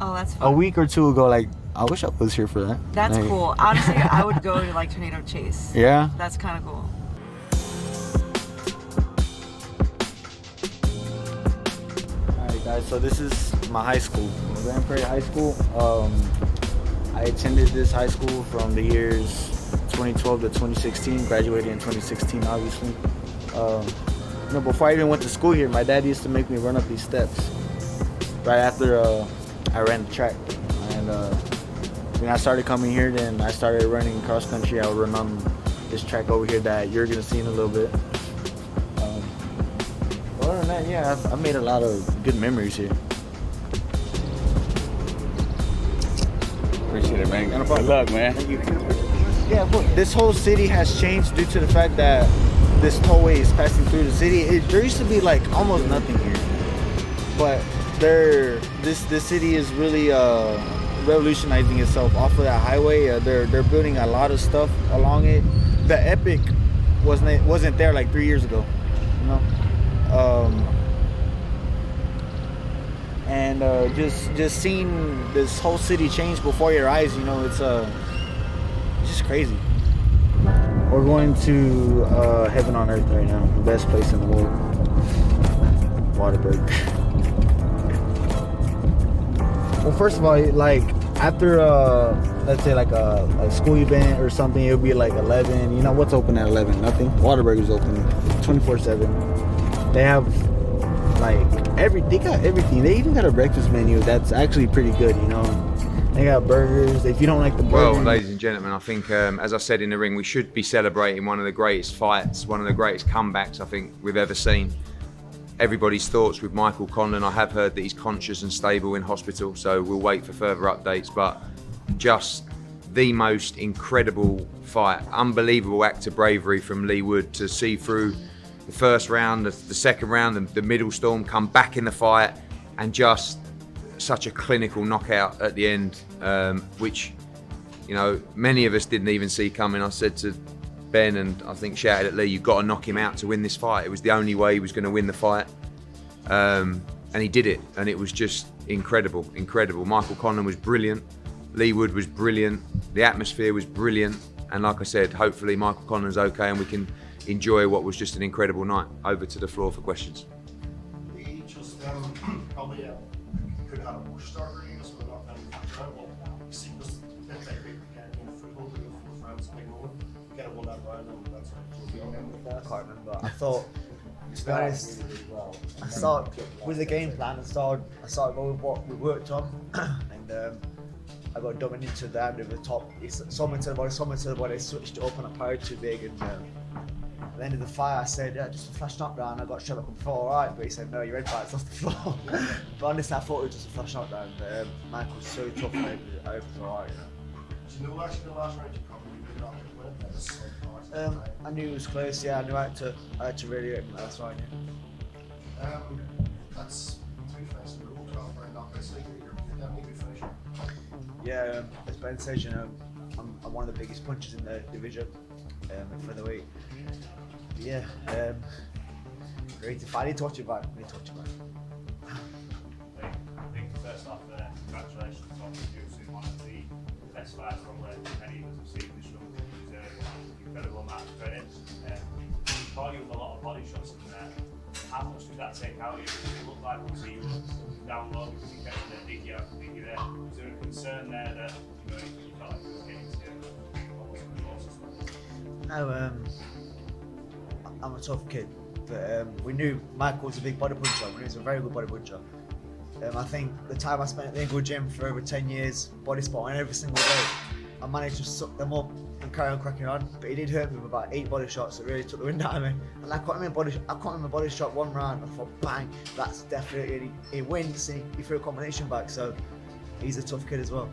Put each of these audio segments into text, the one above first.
Oh, that's fun. a week or two ago. Like, I wish I was here for that. That's like, cool. Honestly, I would go to like Tornado Chase. Yeah. That's kind of cool. Alright guys, so this is my high school, Grand Prairie High School. I attended this high school from the years 2012 to 2016, graduated in 2016 obviously. You know, before I even went to school here, my dad used to make me run up these steps right after I ran the track. And when I started coming here, then I started running cross country. I would run on this track over here that you're gonna see in a little bit. Other than that, yeah, I've made a lot of good memories here. Appreciate it, man. Good luck, man. Thank you. Yeah, look, this whole city has changed due to the fact that this tollway is passing through the city. There used to be like almost nothing here, but this city is really revolutionizing itself off of that highway. They're building a lot of stuff along it. The Epic wasn't there like 3 years ago, you know. And just seeing this whole city change before your eyes, you know, it's just crazy. We're going to Heaven on Earth right now, the best place in the world, Waterberg. Well, first of all, like after let's say like a school event or something, it'll be like 11. You know what's open at 11? Nothing. Waterberg is open 24/7. They have like they got everything. They even got a breakfast menu that's actually pretty good, you know. They got burgers. If you don't like the burgers. Well, ladies and gentlemen, I think, as I said in the ring, we should be celebrating one of the greatest fights, one of the greatest comebacks I think we've ever seen. Everybody's thoughts with Michael Conlan. I have heard that he's conscious and stable in hospital, so we'll wait for further updates. But just the most incredible fight. Unbelievable act of bravery from Leigh Wood to see through the first round, the second round, the middle storm, come back in the fight, and just such a clinical knockout at the end, which, you know, many of us didn't even see coming. I said to Ben, and I think shouted at Leigh, you've got to knock him out to win this fight. It was the only way he was going to win the fight, and he did it, and it was just incredible. Michael Conlan was brilliant, Leigh Wood was brilliant, the atmosphere was brilliant, and like I said, hopefully Michael Conlan's okay and we can enjoy what was just an incredible night. Over to the floor for questions. We just probably could have had a push start really, so we're not going to factor out what we see just let's say we get in the football in the fourth round, big moment, get a 1 out round, and that's right. I can't remember. I thought, to be honest, I started with the game plan. I started going with what we worked on, and I got dumbing into the end of the top. Someone to the body, switched it up, and I powered too big. And at the end of the fight, I said, just a flash knockdown. I got shot up on the floor, alright. But he said, no, your red fight's off the floor. But honestly, I thought it was just a flash knockdown. But Michael was so tough, and I hope it was alright. Do you know actually the last round you probably did not win? I knew it was close. Yeah, I knew I had to really hit him last round. Yeah. That's 2 fights in a row, 12 round knockouts. You're definitely a good finisher. Yeah, as Ben says, you know, I'm one of the biggest punchers in the division for the weight. But yeah, great. If I need to watch it back, I need to watch it back. I think first off, congratulations on producing one of the best fights probably many of us have seen this room. It was an incredible amount of credit. You caught you with a lot of body shots in there. How much did that take out of you? It looked like obviously you were down low because you kept there, dig you there. Was there a concern there that you felt like you were getting to what was the closest? No, I'm a tough kid, but we knew Michael was a big body puncher. We knew he was a very good body puncher. I think the time I spent at the Inglewood gym for over 10 years, body spotting every single day, I managed to suck them up and carry on cracking on. But he did hurt me with about 8 body shots that really took the wind out of me. And I caught him in a body shot 1 round. I thought, bang, that's definitely he wins. And he threw a combination back, so he's a tough kid as well.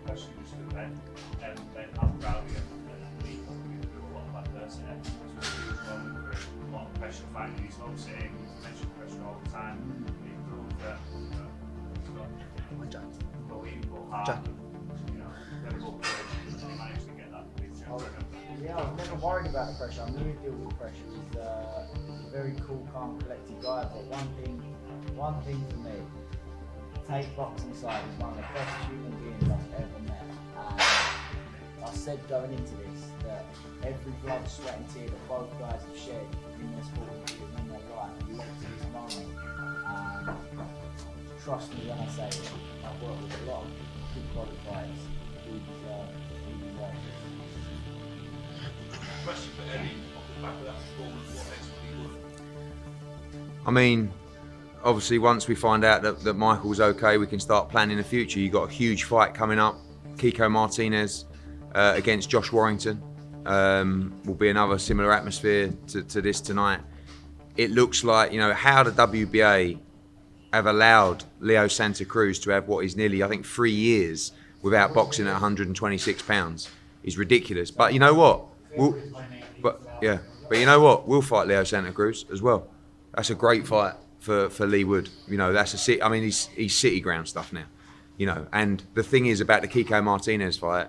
Question just for Ben. Ben, how proud of you? Leigh coming through a lot of adversity. It's a huge moment for a lot of pressure fighting in his home city. You mention pressure all the time. He proved that he's got unbelievable heart. Incredible courage. He managed to get that victory. Yeah, I was never worried about the pressure. I knew he'd deal with pressure. He's a very cool, calm, collected guy. But one thing for me, take boxing side as one of the best human beings I've ever met. And I said going into this that every blood, sweat and tear that both guys have shed in their sport and in their life led to this moment. And trust me when I say it, I've worked with a lot of good quality fighters who deserve this. Question for Eddie, off the back of that performance, what next for Leigh Wood? I mean, obviously once we find out that Michael's okay, we can start planning the future. You've got a huge fight coming up. Kiko Martinez against Josh Warrington. Will be another similar atmosphere to this tonight. It looks like, you know, how the WBA have allowed Leo Santa Cruz to have what is nearly, I think, 3 years without boxing at 126 pounds is ridiculous. But you know what? But you know what? We'll fight Leo Santa Cruz as well. That's a great fight for Leigh Wood. You know, that's I mean, he's city ground stuff now. You know, and the thing is about the Kiko Martinez fight.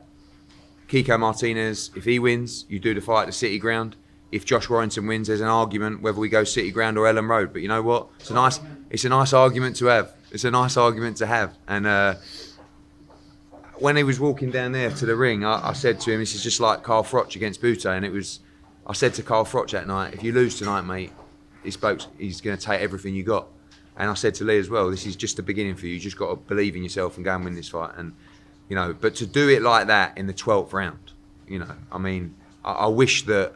Kiko Martinez, if he wins, you do the fight at the city ground. If Josh Warrington wins, there's an argument whether we go city ground or Ellen Road. But you know what? It's a nice argument to have. It's a nice argument to have. And when he was walking down there to the ring, I said to him, this is just like Carl Froch against Butte. And I said to Carl Froch that night, if you lose tonight, mate, he's going to take everything you got. And I said to Leigh as well, this is just the beginning for you. You just got to believe in yourself and go and win this fight. And you know, but to do it like that in the 12th round, you know, I mean, I wish that,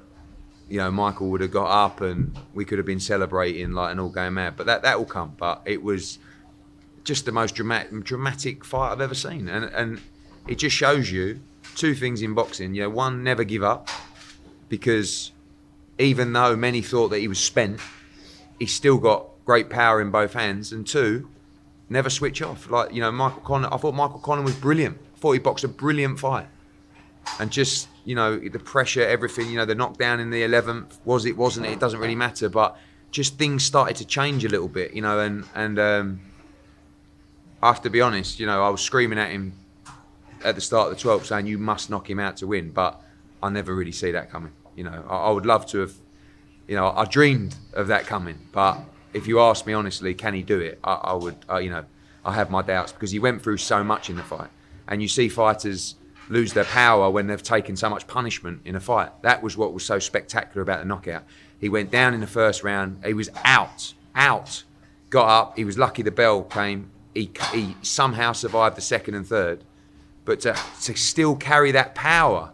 you know, Michael would have got up and we could have been celebrating like an all going mad. But that will come. But it was just the most dramatic fight I've ever seen, and it just shows you two things in boxing. You know, one, never give up, because even though many thought that he was spent, he's still got great power in both hands. And two, never switch off. Like, you know, I thought Michael Conlan was brilliant. I thought he boxed a brilliant fight. And just, you know, the pressure, everything, you know, the knockdown in the 11th, wasn't it? It doesn't really matter. But just things started to change a little bit, you know, and I have to be honest, you know, I was screaming at him at the start of the 12th saying, you must knock him out to win. But I never really see that coming. You know, I would love to have, you know, I dreamed of that coming. But if you ask me honestly, can he do it? I would, you know, I have my doubts, because he went through so much in the fight. And you see fighters lose their power when they've taken so much punishment in a fight. That was what was so spectacular about the knockout. He went down in the first round. He was out, got up. He was lucky the bell came. He somehow survived the second and third. But to still carry that power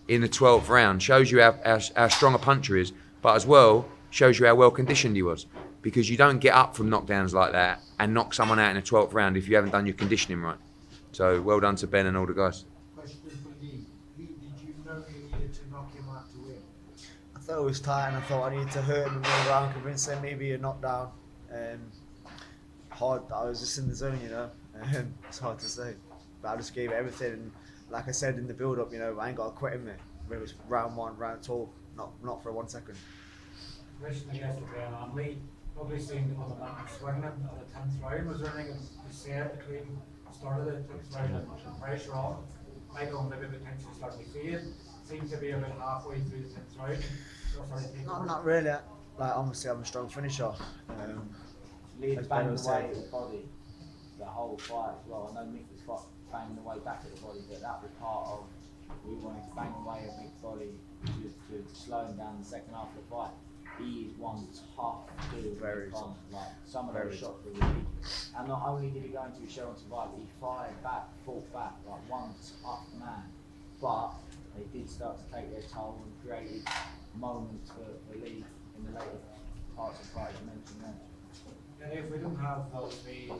in the 12th round shows you how strong a puncher is, but as well shows you how well conditioned he was. Because you don't get up from knockdowns like that and knock someone out in the 12th round if you haven't done your conditioning right. So well done to Ben and all the guys. Question for Leigh. Did you know you needed to knock him out to win? I thought it was tight, and I thought I needed to hurt him and move around, convince him maybe a knockdown. Hard. I was just in the zone, you know. It's hard to say, but I just gave everything. And like I said in the build-up, you know, I ain't got to quit him. Whether it was round 1, round 2, not for 1 second. Question against the Ben Leigh. Probably seemed to have a man swinging at the 10th round. Was there anything you said between the start of the 10th round and pressure on? Michael maybe potentially starting to fade. Seems to be about halfway through the 10th round. No, not really. Like, obviously, I'm a strong finisher. Leigh as banged Ben was away saying. at the body the whole fight as well. I know Mick was banging away back at the body, but that was part of, we wanted to bang away at Mick's body to slow him down in the second half of the fight. He is one tough dude. Very tough. Like, some of Very those shots were really. And not only did he go into a show on survival, he fired back, fought back, like one tough man. But they did start to take their toll and created moments for Leigh in the later parts of the fight you mentioned there. And if we don't have those, the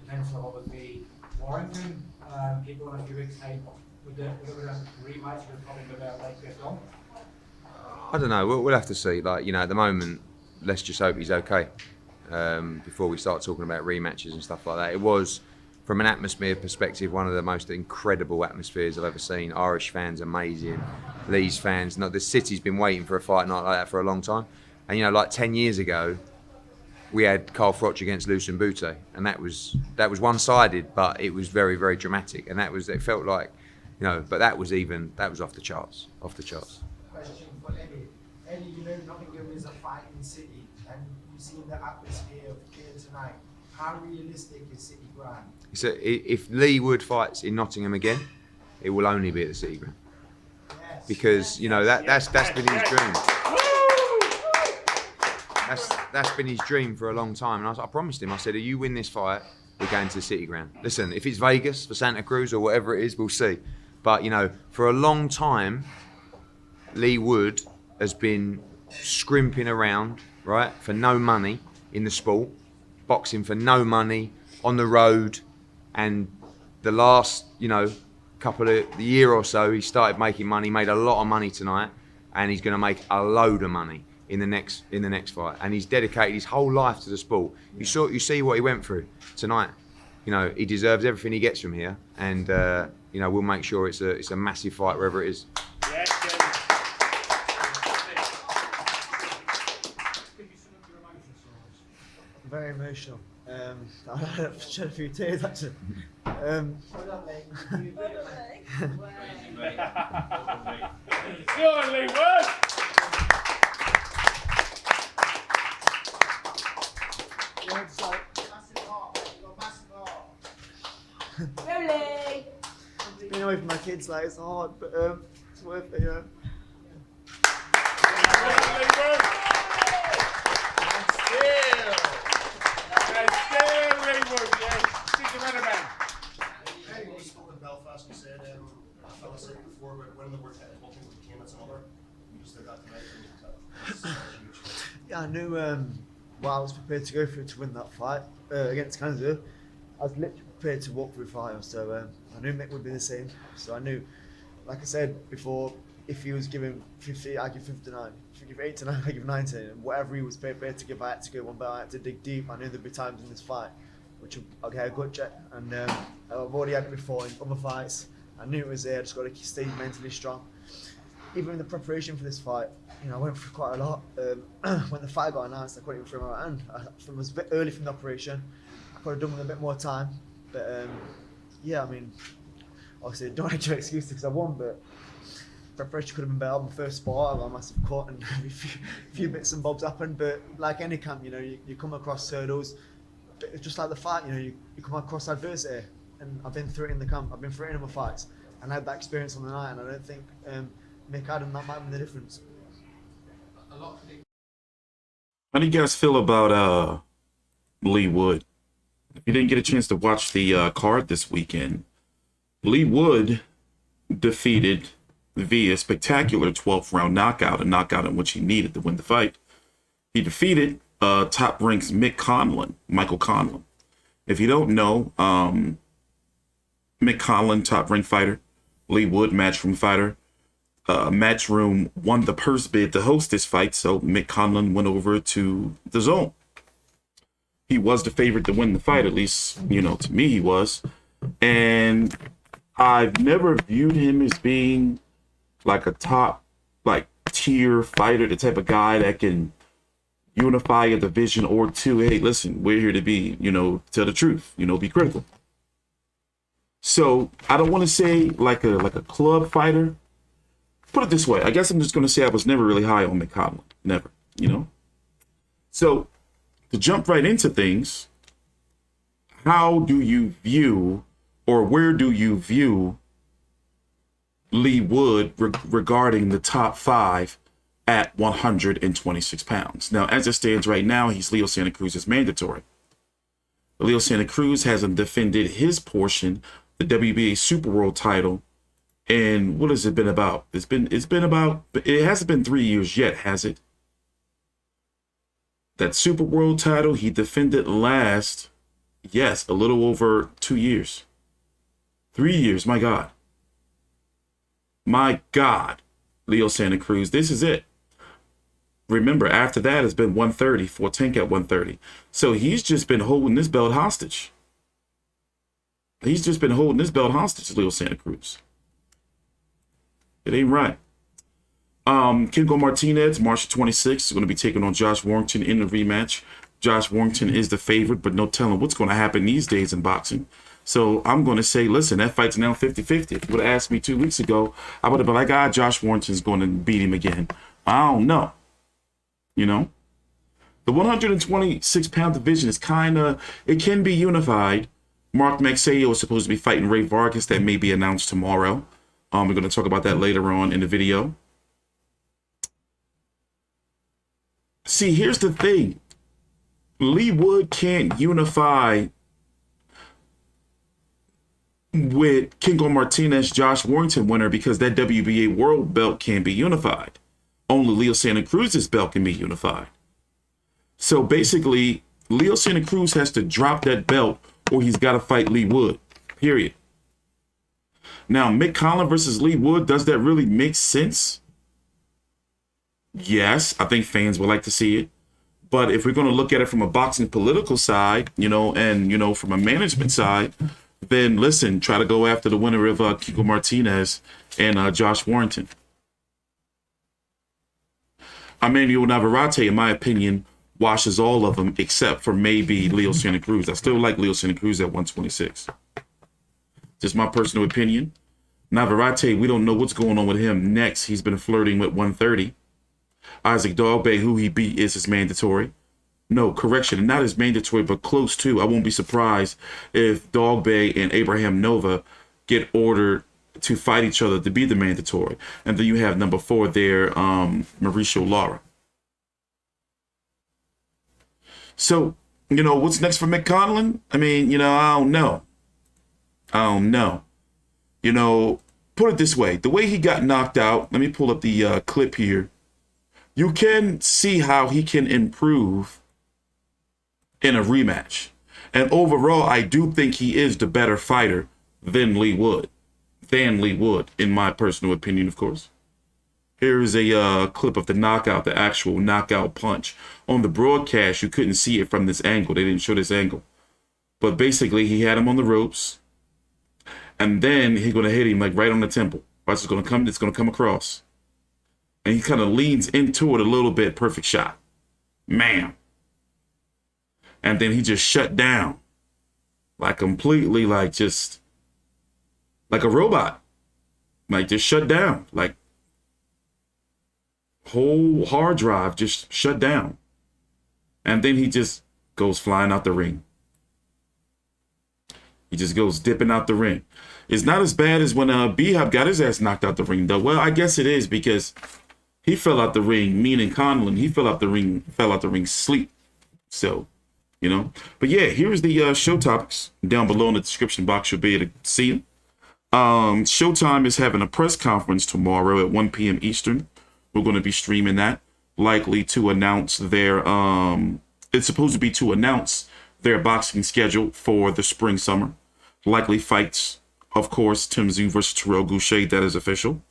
potential of obviously Warrington, people in a few weeks' time, would the rematch would probably go out like this on? I don't know. We'll have to see. Like, you know, at the moment, let's just hope he's okay before we start talking about rematches and stuff like that. It was, from an atmosphere perspective, one of the most incredible atmospheres I've ever seen. Irish fans, amazing. Leigh's fans. The city's been waiting for a fight night like that for a long time. And, you know, like 10 years ago, we had Carl Froch against Lucien Butte, and that was one-sided, but it was very, very dramatic. And it felt like, you know, but that was off the charts. Question for Eddie. Eddie, you know Nottingham is a fighting city, and you've seen the atmosphere of here tonight. How realistic is City Ground? So if Leigh Wood fights in Nottingham again, it will only be at the City Ground. Yes. Because, you know, that's been his dream. That's been his dream for a long time. And I promised him, I said, if you win this fight, we're going to the City Ground. Listen, if it's Vegas for Santa Cruz or whatever it is, we'll see. But, you know, for a long time, Leigh Wood has been scrimping around, right, for no money in the sport, boxing for no money, on the road, and the last, you know, the year or so, he started making money, made a lot of money tonight, and he's going to make a load of money in the next fight. And he's dedicated his whole life to the sport. You see what he went through tonight. You know, he deserves everything he gets from here, and you know, we'll make sure it's a massive fight wherever it is. Very emotional. I've shed a few tears actually. Really? Being away from my kids, like, it's hard, but it's worth it, yeah. When we spoke in Belfast, we said, a fella said before, when the word is one thing, with the it's another. You just did that tonight. Yeah, I knew what I was prepared to go through to win that fight against Canada. I was literally prepared to walk through fire, so I knew Mick would be the same. So I knew, like I said before, if he was giving 50, I'd give 59. If he gave 8 to 9, I'd give 19. And whatever he was prepared to give, I had to go one belt. I had to dig deep. I knew there'd be times in this fight which I'll get a gut check, and I've already had it before in other fights. I knew it was there. I just got to stay mentally strong. Even in the preparation for this fight, you know, I went through quite a lot. When the fight got announced, I couldn't even throw my hand. It was a bit early from the operation. I could have done with a bit more time, but yeah, I mean, obviously I don't have to excuses because I won, but preparation could have been better. My first spot, I got a massive cut, and a few bits and bobs happened. But like any camp, you know, you come across hurdles. But it's just like the fight, you know, you come across adversity, and I've been through it in the camp. I've been through it in other fights, and I had that experience on the night, and I don't think Mick had, and that might be the difference. A lot of people. How do you guys feel about Leigh Wood? If you didn't get a chance to watch the card this weekend, Leigh Wood defeated via spectacular 12th round knockout, a knockout in which he needed to win the fight. He defeated top ranks Michael Conlan. If you don't know, Mick Conlan, top rank fighter, Leigh Wood, matchroom fighter. Matchroom won the purse bid to host this fight, so Mick Conlan went over to the zone. He was the favorite to win the fight, at least, you know, to me he was. And I've never viewed him as being like a top, like, tier fighter, the type of guy that can unify a division or two. Hey, listen, we're here to be, you know, tell the truth, you know, be critical. So I don't want to say like a club fighter. Put it this way, I guess I'm just going to say I was never really high on Mick Conlan, never, you know. So to jump right into things, how do you view, or where do you view Leigh Wood regarding the top 5 at 126 pounds? Now, as it stands right now, he's Leo Santa Cruz's mandatory. Leo Santa Cruz hasn't defended his portion, the WBA Super World title, and what has it been about? It hasn't been 3 years yet, has it? That Super World title he defended last, yes, a little over 2 years. 3 years, my God. My God, Leo Santa Cruz, this is it. Remember, after that, it's been 130, 410 at 130. So he's just been holding this belt hostage. He's just been holding this belt hostage, Leo Santa Cruz. It ain't right. Kiko Martinez, March 26th, is going to be taking on Josh Warrington in the rematch. Josh Warrington is the favorite, but no telling what's going to happen these days in boxing. So I'm going to say, listen, that fight's now 50-50. If you would have asked me 2 weeks ago, I would have been like, Josh Warrington's going to beat him again. I don't know. You know? The 126-pound division is it can be unified. Mark Maxayo is supposed to be fighting Ray Vargas. That may be announced tomorrow. We're going to talk about that later on in the video. See, here's the thing. Leigh Wood can't unify with Kiko Martinez, Josh Warrington winner because that WBA world belt can't be unified. Only Leo Santa Cruz's belt can be unified. So basically, Leo Santa Cruz has to drop that belt or he's got to fight Leigh Wood, period. Now, Mick Conlan versus Leigh Wood, does that really make sense? Yes, I think fans would like to see it. But if we're going to look at it from a boxing political side, and, from a management side, then listen, try to go after the winner of Kiko Martinez and Josh Warrington. Emmanuel Navarrete, in my opinion, washes all of them except for maybe Leo Santa Cruz. I still like Leo Santa Cruz at 126. Just my personal opinion. Navarrete, we don't know what's going on with him next. He's been flirting with 130. Isaac Dogbay, who he beat, is his mandatory. No, correction, not as mandatory, but close to. I won't be surprised if Dogbay and Abraham Nova get ordered to fight each other to be the mandatory. And then you have number 4 there, Mauricio Lara. So, what's next for Mick Conlan? I mean, I don't know. Put it this way. The way he got knocked out, let me pull up the clip here. You can see how he can improve in a rematch. And overall, I do think he is the better fighter than Leigh Wood. In my personal opinion, of course. Here's a clip of the knockout, the actual knockout punch. On the broadcast, you couldn't see it from this angle. They didn't show this angle. But basically, he had him on the ropes. And then he's going to hit him like right on the temple. It's going to come across. And he kind of leans into it a little bit. Perfect shot. Man. And then he just shut down. Like completely, just like a robot. Like just shut down. Like whole hard drive just shut down. And then he just goes flying out the ring. He just goes dipping out the ring. It's not as bad as when B-Hop got his ass knocked out the ring, though. Well, I guess it is because he fell out the ring, meaning Conlan. He fell out the ring sleep. So, But yeah, here's the show topics down below in the description box. You'll be able to see them. Showtime is having a press conference tomorrow at 1 p.m. Eastern. We're going to be streaming that. Likely to announce their, it's supposed to be to announce their boxing schedule for the spring-summer. Likely fights, of course, Tzsyu versus Terrell Goucher, that is official.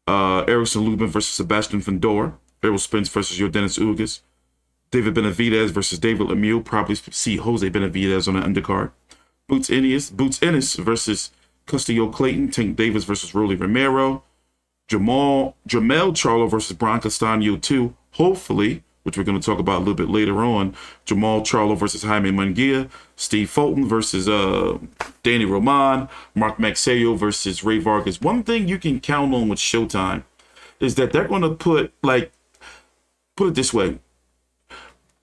Erickson Lubin versus Sebastian Fundora. Errol Spence versus Yordenis Ugas. David Benavidez versus David Lemieux. Probably see Jose Benavidez on the undercard. Boots Ennis versus Clayton. Tank Davis versus Romero. Jermell Charlo versus Castano 2. Hopefully, which we're going to talk about a little bit later on. Jermall Charlo versus Jaime Munguia. Steve Fulton versus Danny Roman. Mark Maxayo versus Ray Vargas. One thing you can count on with Showtime is that they're going to put it this way.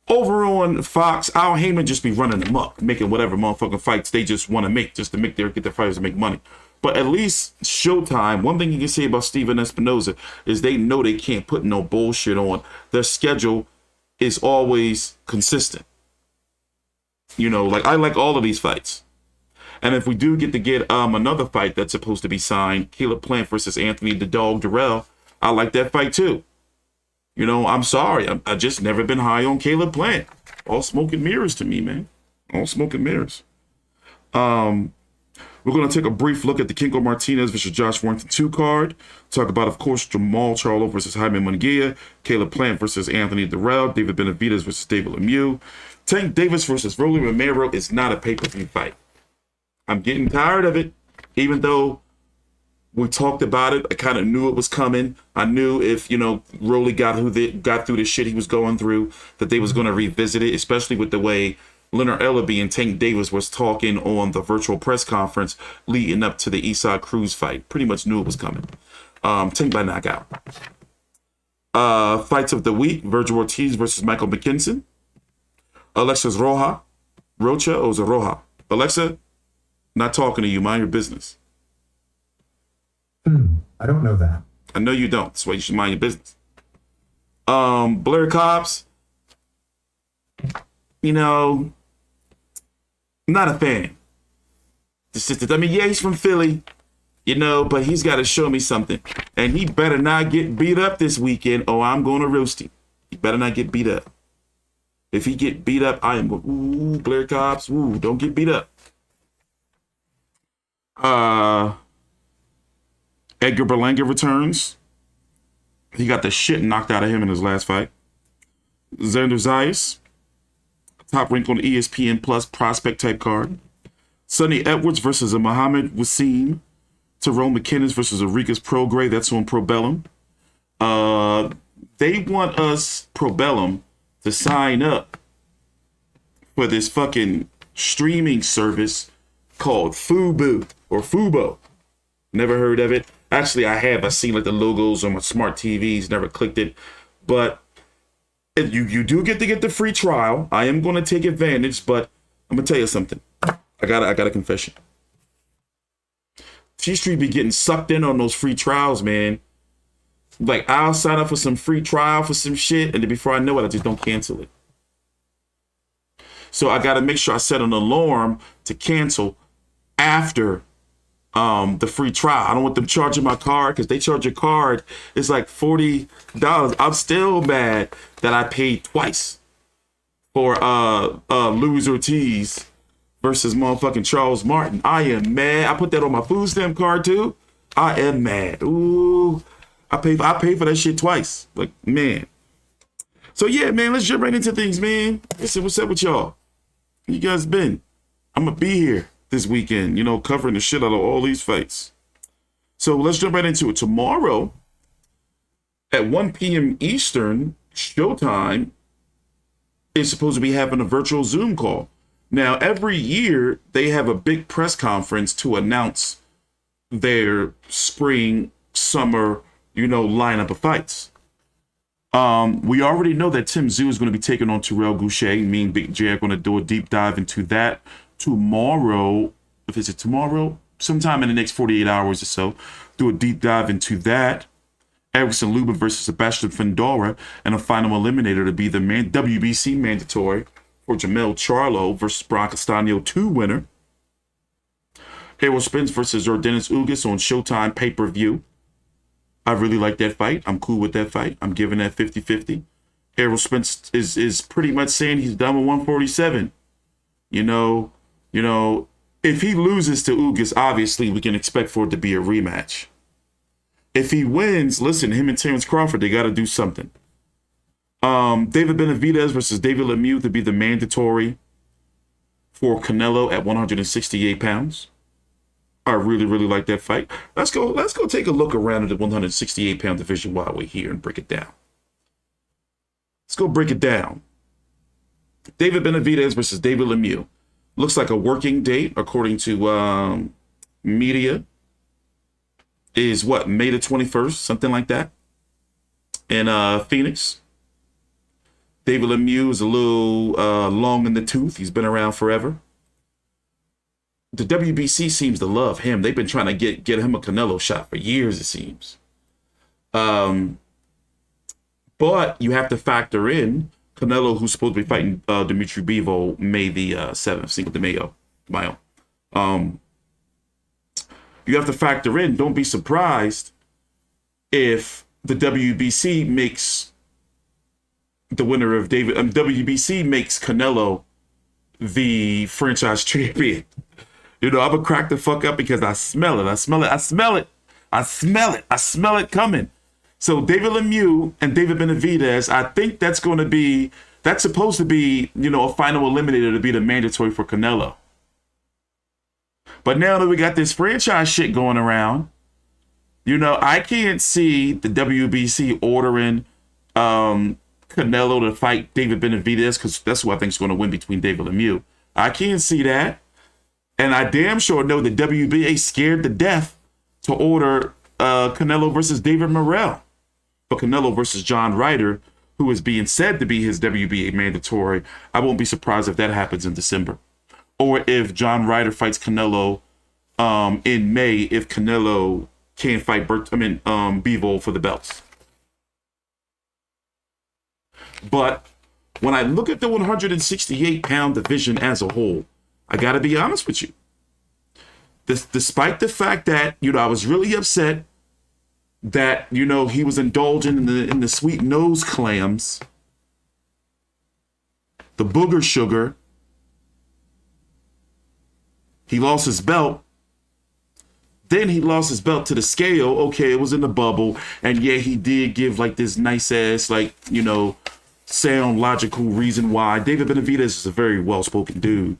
Over on Fox, Al Heyman just be running amok, making whatever motherfucking fights they just want to make, just to get their fighters to make money. But at least Showtime, one thing you can say about Steven Espinoza is they know they can't put no bullshit on. Their schedule is always consistent. I like all of these fights. And if we do get another fight that's supposed to be signed, Caleb Plant versus Anthony the Dog Durrell, I like that fight too. I'm sorry. I just never been high on Caleb Plant. All smoke and mirrors to me, man. All smoke and mirrors. We're going to take a brief look at the Kiko Martinez versus Josh Warrington 2 card. Talk about, of course, Jermall Charlo versus Jaime Munguia. Caleb Plant versus Anthony Durrell. David Benavidez versus David Lemieux. Tank Davis versus Rolly Romero is not a pay-per-view fight. I'm getting tired of it. Even though we talked about it, I kind of knew it was coming. I knew if, Rolly got through the shit he was going through, that they was going to revisit it, especially with the way Leonard Ellaby and Tank Davis was talking on the virtual press conference leading up to the Eastside Cruz fight. Pretty much knew it was coming. Tank by knockout. Fights of the week: Virgil Ortiz versus Michael McKinson. Alexa's Rocha, or is it Roja? Alexa, not talking to you. Mind your business. I don't know that. I know you don't. That's why you should mind your business. Blair Cobbs, you know, not a fan. I mean, yeah, he's from Philly, you know, but he's got to show me something. And he better not get beat up this weekend, or I'm going to roast him. He better not get beat up. If he get beat up, I am going, ooh, Blair Cobbs, ooh, don't get beat up. Edgar Berlanga returns. He got the shit knocked out of him in his last fight. Xander Zayas, top rank on the ESPN Plus prospect type card. Sonny Edwards versus a Muhammad Wasim. Tyrone McKinnon versus a Rigas Prograis. That's on Probellum. They want us, Probellum, to sign up for this fucking streaming service called Fubo or Fubo. Never heard of it. Actually, I have. I've seen like the logos on my smart TVs. Never clicked it. But you do get to get the free trial. I am going to take advantage, but I'm going to tell you something. I got a confession. T-Street be getting sucked in on those free trials, man. Like, I'll sign up for some free trial for some shit, and then before I know it, I just don't cancel it. So I got to make sure I set an alarm to cancel after the free trial. I don't want them charging my card, because they charge your card. It's like $40. I'm still mad that I paid twice for Luis Ortiz versus motherfucking Charles Martin. I am mad. I put that on my food stamp card too. I am mad. Ooh, I paid for that shit twice. Like, man. So yeah, man, let's jump right into things, man. Listen, what's up with y'all? You guys been? I'm gonna be here this weekend, you know, covering the shit out of all these fights. So let's jump right into it. Tomorrow at 1 p.m. Eastern, Showtime is supposed to be having a virtual Zoom call. Now, every year they have a big press conference to announce their spring, summer, you know, lineup of fights. We already know that Tzsyu is going to be taking on Terrell Goucher. Me and Big J are going to do a deep dive into that tomorrow. If it's tomorrow, sometime in the next 48 hours or so, do a deep dive into that. Erickson Lubin versus Sebastian Fundora, and a final eliminator to be the WBC mandatory for Jermell Charlo versus Brian Castano 2 winner. Errol Spence versus Dennis Ugas on Showtime pay-per-view. I really like that fight. I'm cool with that fight. I'm giving that 50-50. Errol Spence is pretty much saying he's done with 147. You know, if he loses to Ugas, obviously we can expect for it to be a rematch. If he wins, listen, him and Terrence Crawford, they got to do something. David Benavidez versus David Lemieux to be the mandatory for Canelo at 168 pounds. I really, really like that fight. Let's go take a look around at the 168 pound division while we're here and break it down. Let's go break it down. David Benavidez versus David Lemieux. Looks like a working date, according to media. Is what, May the 21st, something like that, in Phoenix. David Lemieux is a little long in the tooth. He's been around forever. The WBC seems to love him. They've been trying to get him a Canelo shot for years, it seems. But you have to factor in Canelo, who's supposed to be fighting Dimitri Bivol May the 7th, Cinco de Mayo. You have to factor in, don't be surprised if the WBC makes the winner of WBC makes Canelo the franchise champion. You know, I'm gonna crack the fuck up because I smell it coming. So David Lemieux and David Benavidez, I think that's supposed to be, you know, a final eliminator to be the mandatory for Canelo. But now that we got this franchise shit going around, you know, I can't see the WBC ordering Canelo to fight David Benavidez, because that's who I think is going to win between David Lemieux. I can't see that. And I damn sure know that WBA scared to death to order Canelo versus David Morrell. for Canelo versus John Ryder, who is being said to be his WBA mandatory. I won't be surprised if that happens in December. Or if John Ryder fights Canelo in May, if Canelo can't fight Bivol for the belts. But when I look at the 168-pound division as a whole, I got to be honest with you. Despite the fact that, I was really upset that, he was indulging in the sweet nose clams, the booger sugar. He lost his belt. Then he lost his belt to the scale. Okay, it was in the bubble. And yeah, he did give like this nice ass, sound logical reason why. David Benavidez is a very well-spoken dude.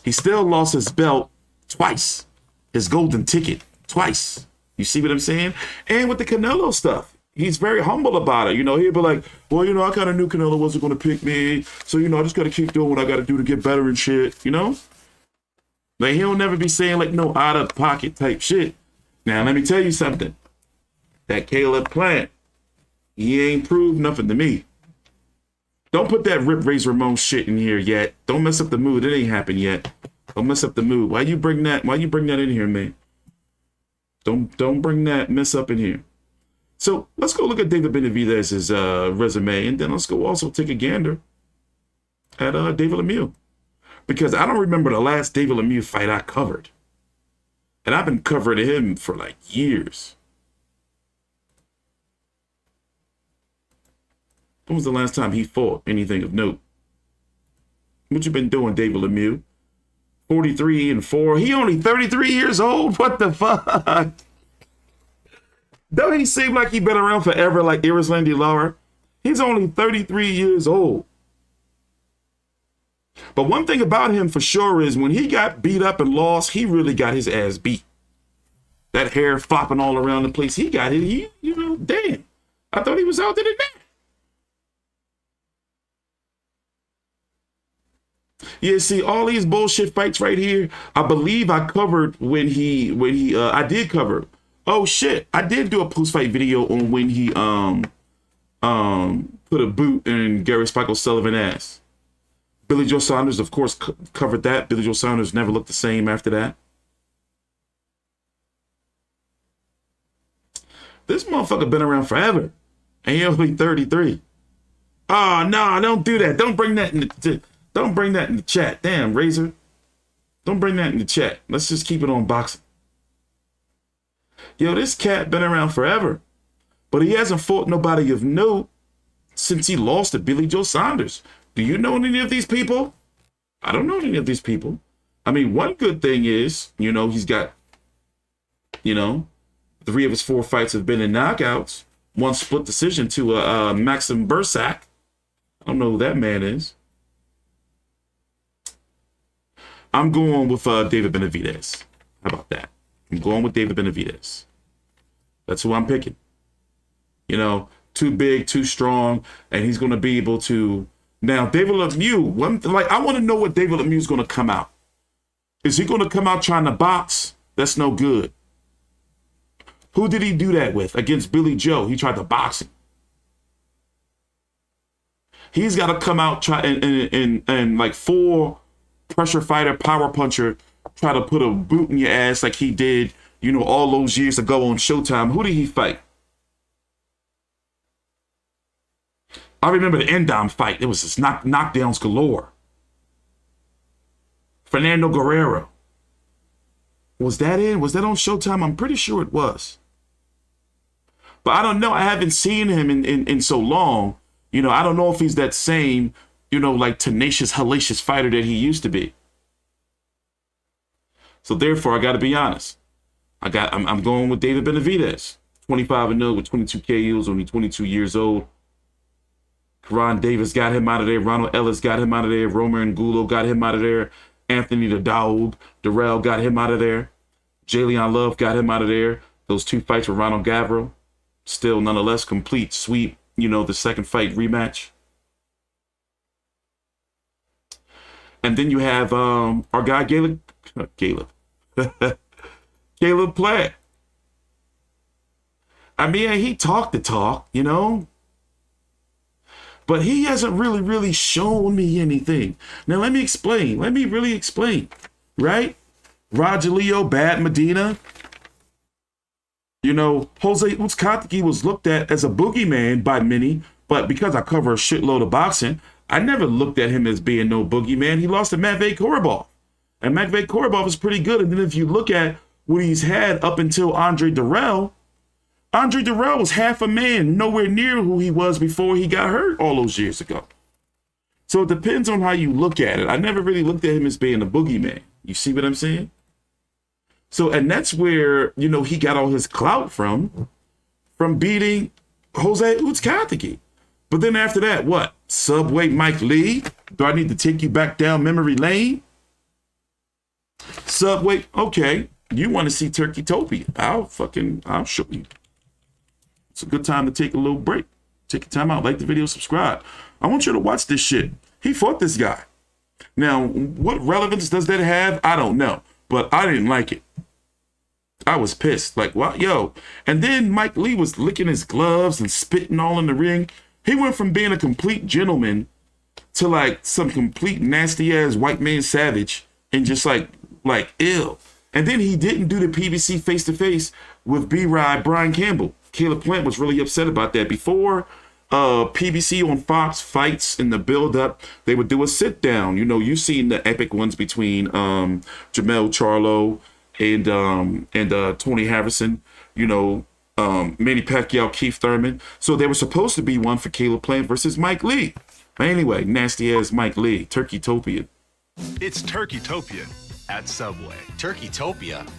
He still lost his belt twice. His golden ticket twice. You see what I'm saying? And with the Canelo stuff, he's very humble about it. He'll be like, well, I kind of knew Canelo wasn't going to pick me. So, I just got to keep doing what I got to do to get better and shit, Like, he'll never be saying, no out-of-pocket type shit. Now, let me tell you something. That Caleb Plant, he ain't proved nothing to me. Don't put that Rip Razor Ramon shit in here yet. Don't mess up the mood. It ain't happened yet. Don't mess up the mood. Why you bring that in here, man? Don't bring that mess up in here. So let's go look at David Benavidez's resume, and then let's go also take a gander at David Lemieux. Because I don't remember the last David Lemieux fight I covered. And I've been covering him for years. When was the last time he fought anything of note? What you been doing, David Lemieux? 43-4. He only 33 years old? What the fuck? Don't he seem like he been around forever like Irislandi Lara? He's only 33 years old. But one thing about him for sure is when he got beat up and lost, he really got his ass beat. That hair flopping all around the place. He got it. Damn. I thought he was out there today. Yeah, see, all these bullshit fights right here, I believe I covered I did cover. Oh shit, I did do a post-fight video on when he put a boot in Gary Spike O'Sullivan's ass. Billy Joe Saunders, of course, covered that. Billy Joe Saunders never looked the same after that. This motherfucker been around forever. And he only 33. Oh, no, don't do that. Don't bring that in the chat. Damn, Razor. Don't bring that in the chat. Let's just keep it on boxing. Yo, this cat been around forever. But he hasn't fought nobody of note since he lost to Billy Joe Saunders. Do you know any of these people? I don't know any of these people. I mean, one good thing is, he's got, 3 of his 4 fights have been in knockouts. 1 split decision to Maxim Bursak. I don't know who that man is. I'm going with David Benavidez. How about that? I'm going with David Benavidez. That's who I'm picking. Too big, too strong, and he's going to be able to. Now, David Lemieux, I want to know what David Lemieux is going to come out. Is he going to come out trying to box? That's no good. Who did he do that with? Against Billy Joe. He tried to box him. He's got to come out try and full pressure fighter, power puncher, try to put a boot in your ass like he did, all those years ago on Showtime. Who did he fight? I remember the Endom fight. It was just knockdowns galore. Fernando Guerrero. Was that on Showtime? I'm pretty sure it was. But I don't know. I haven't seen him in so long. I don't know if he's that same, tenacious, hellacious fighter that he used to be. So therefore, I got to be honest. I'm going with David Benavidez. 25-0 with 22 KOs, only 22 years old. Karan Davis got him out of there. Ronald Ellis got him out of there. Romer and Gulo got him out of there. Anthony Daoud, Darrell got him out of there. Jalen Love got him out of there. Those 2 fights with Ronald Gavril. Still, nonetheless, complete sweep. The second fight rematch. And then you have our guy, Caleb Plant. I mean, he talked the talk, you know, but he hasn't really shown me anything. Now, let me explain. Let me really explain, right? Roger Leo, Bad Medina. You know, Jose Uzcategui was looked at as a boogeyman by many, but because I cover a shitload of boxing, I never looked at him as being no boogeyman. He lost to Matvey Korobov, and Matvey Korobov is pretty good. And then if you look at what he's had up until Andre Durrell was half a man, nowhere near who he was before he got hurt all those years ago. So it depends on how you look at it. I never really looked at him as being a boogeyman. You see what I'm saying? So, and that's where, you know, he got all his clout from beating Jose Uzcategui. But then after that, what? Subway Mike Lee? Do I need to take you back down memory lane? Subway, okay. You want to see Turkeytopia? I'll show you. It's a good time to take a little break. Take your time out, like the video, subscribe. I want you to watch this shit. He fought this guy. Now, what relevance does that have? I don't know, but I didn't like it. I was pissed, like, what, yo? And then Mike Lee was licking his gloves and spitting all in the ring. He went from being a complete gentleman to like some complete nasty ass white man savage and just like ill. And then he didn't do the PBC face to face with B-Ride Brian Campbell. Caleb Plant was really upset about that. Before PBC on Fox fights in the build-up, they would do a sit-down. You know, you've seen the epic ones between Jermell Charlo and Tony Harrison, you know, Manny Pacquiao, Keith Thurman. So there was supposed to be one for Caleb Plant versus Mike Lee. But anyway, nasty-ass Mike Lee, Turkeytopia. It's Turkeytopia at Subway. Turkeytopia?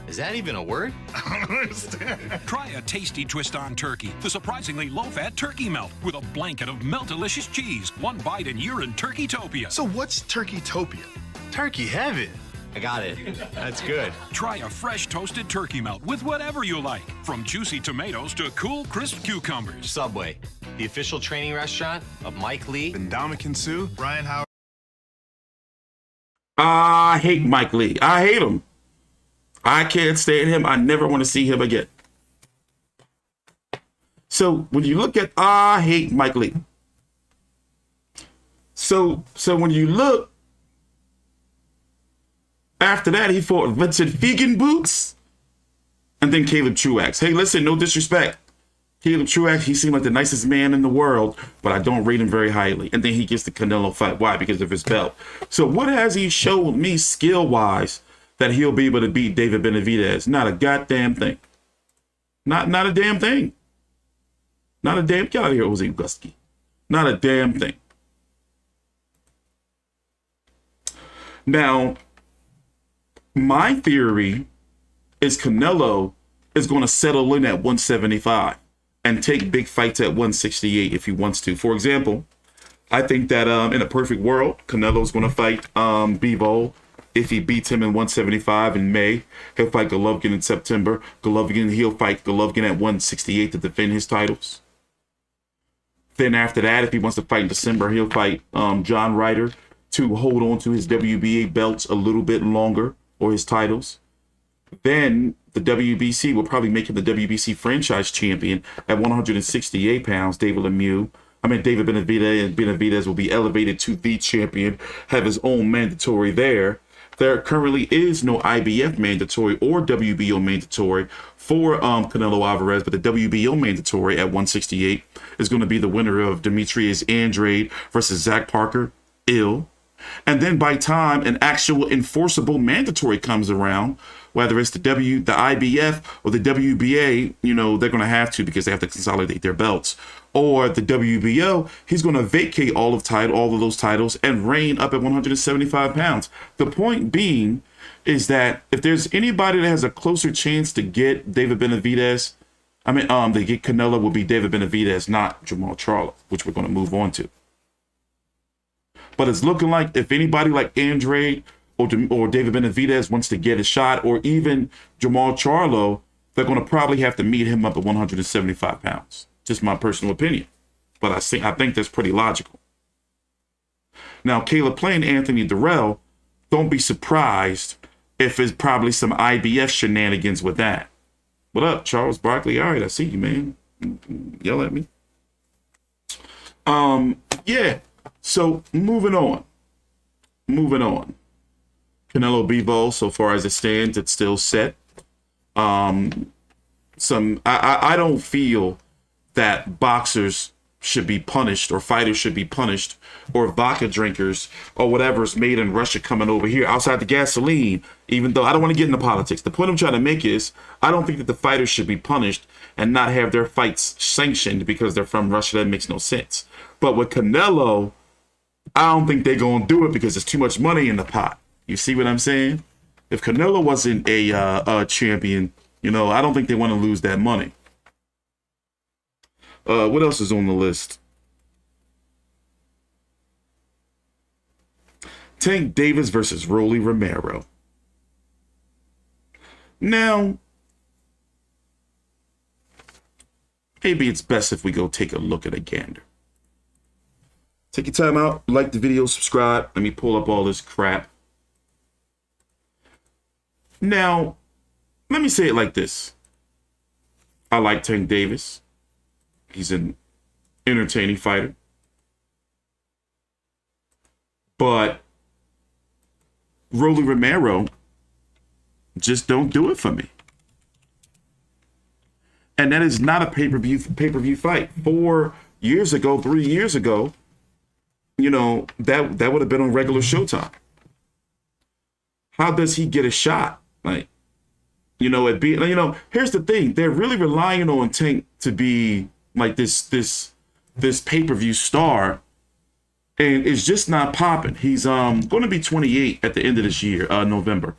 Is that even a word? I don't understand. Try a tasty twist on turkey. The surprisingly low-fat turkey melt with a blanket of melt-delicious cheese. One bite and you're in Turkeytopia. So what's Turkeytopia? Turkey heaven. I got it. That's good. Try a fresh toasted turkey melt with whatever you like. From juicy tomatoes to cool, crisp cucumbers. Subway, the official training restaurant of Mike Lee. Ndamukong Suh, Brian Howard. I hate Mike Lee. I hate him. I can't stand him. I never want to see him again. So when you look at, I hate Mike Lee. So when you look, after that, he fought Vincent Feigenboots and then Caleb Truax. Hey, listen, no disrespect. Caleb Truax, he seemed like the nicest man in the world, but I don't rate him very highly. And then he gets the Canelo fight. Why? Because of his belt. So what has he showed me skill-wise that he'll be able to beat David Benavidez? Not a goddamn thing. Not a damn thing. Not a damn, get out of here, Jose Ugas. Not a damn thing. Now, my theory is Canelo is going to settle in at 175 and take big fights at 168 if he wants to. For example, I think that in a perfect world, Canelo's going to fight Bivol. If he beats him in 175 in May, he'll fight Golovkin in September. He'll fight Golovkin at 168 to defend his titles. Then after that, if he wants to fight in December, he'll fight John Ryder to hold on to his WBA belts a little bit longer, or his titles. Then the WBC will probably make him the WBC franchise champion at 168 pounds, David Benavidez, and Benavidez will be elevated to the champion, have his own mandatory there. There currently is no IBF mandatory or WBO mandatory for Canelo Alvarez, but the WBO mandatory at 168 is going to be the winner of Demetrius Andrade versus Zach Parker, And then by time an actual enforceable mandatory comes around, whether it's the IBF or the WBA, you know, they're going to have to because they have to consolidate their belts. Or the WBO, he's going to vacate all of those titles and reign up at 175 pounds. The point being is that if there's anybody that has a closer chance to get David Benavidez, to get Canelo, will be David Benavidez, not Jermall Charlo, which we're going to move on to. But it's looking like if anybody like Andrade or David Benavidez wants to get a shot, or even Jermall Charlo, they're going to probably have to meet him up at 175 pounds. Just my personal opinion. But I think that's pretty logical. Now, Caleb playing Anthony Durrell, don't be surprised if it's probably some IBF shenanigans with that. What up, Charles Barkley? All right, I see you, man. Yell at me. Yeah. So moving on. Canelo Bivol, so far as it stands, it's still set. I don't feel that boxers should be punished or fighters should be punished or vodka drinkers or whatever's made in Russia coming over here outside the gasoline, even though I don't want to get into politics. The point I'm trying to make is I don't think that the fighters should be punished and not have their fights sanctioned because they're from Russia. That makes no sense. But with Canelo, I don't think they're going to do it because there's too much money in the pot. You see what I'm saying? If Canelo wasn't a champion, you know, I don't think they want to lose that money. What else is on the list? Tank Davis versus Rolly Romero. Now, maybe it's best if we go take a look at a gander. Take your time out, like the video, subscribe. Let me pull up all this crap. Now, let me say it like this. I like Tank Davis. He's an entertaining fighter. But Rolly Romero just don't do it for me. And that is not a pay-per-view fight. 4 years ago, 3 years ago, you know, that would have been on regular Showtime. How does he get a shot? Like, you know, here's the thing. They're really relying on Tank to be like this pay-per-view star, and it's just not popping. He's going to be 28 at the end of this year, November.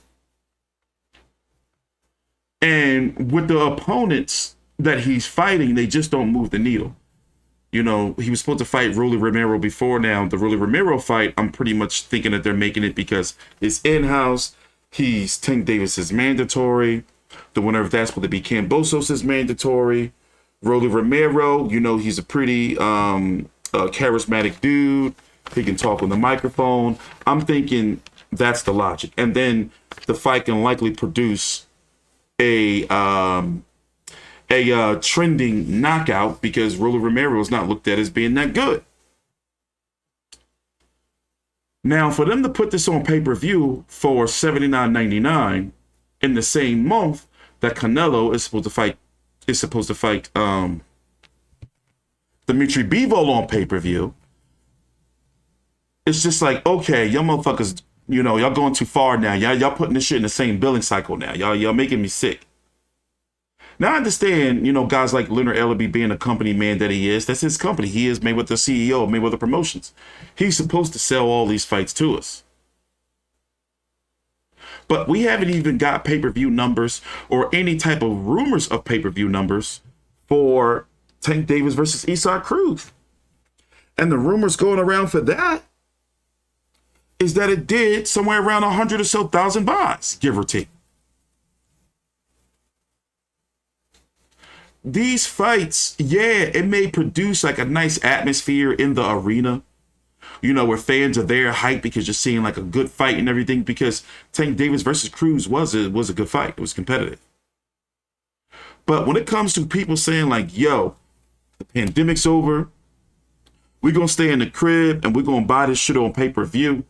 And with the opponents that he's fighting, they just don't move the needle. You know, he was supposed to fight Rolly Romero before now. The Rolly Romero fight, I'm pretty much thinking that they're making it because it's in-house. He's Tank Davis is mandatory. The winner of that's supposed to be Kambosos is mandatory. Rolly Romero, you know, he's a pretty charismatic dude. He can talk on the microphone. I'm thinking that's the logic. And then the fight can likely produce a trending knockout because Rolly Romero is not looked at as being that good. Now, for them to put this on pay-per-view for $79.99 in the same month that Canelo is supposed to fight Dimitri Bivol on pay-per-view, it's just like, okay, y'all motherfuckers, you know, y'all going too far now. Y'all putting this shit in the same billing cycle now. Y'all making me sick. Now, I understand, you know, guys like Leonard Ellaby being a company man that he is. That's his company. He is Mayweather CEO of Mayweather Promotions. He's supposed to sell all these fights to us. But we haven't even got pay-per-view numbers or any type of rumors of pay-per-view numbers for Tank Davis versus Isaac Cruz. And the rumors going around for that is that it did somewhere around 100 or so thousand buys, give or take. These fights, yeah, it may produce like a nice atmosphere in the arena, you know, where fans are there hyped because you're seeing like a good fight and everything, because Tank Davis versus Cruz was a good fight. It was competitive. But when it comes to people saying like, yo, the pandemic's over, we're going to stay in the crib and we're going to buy this shit on pay-per-view,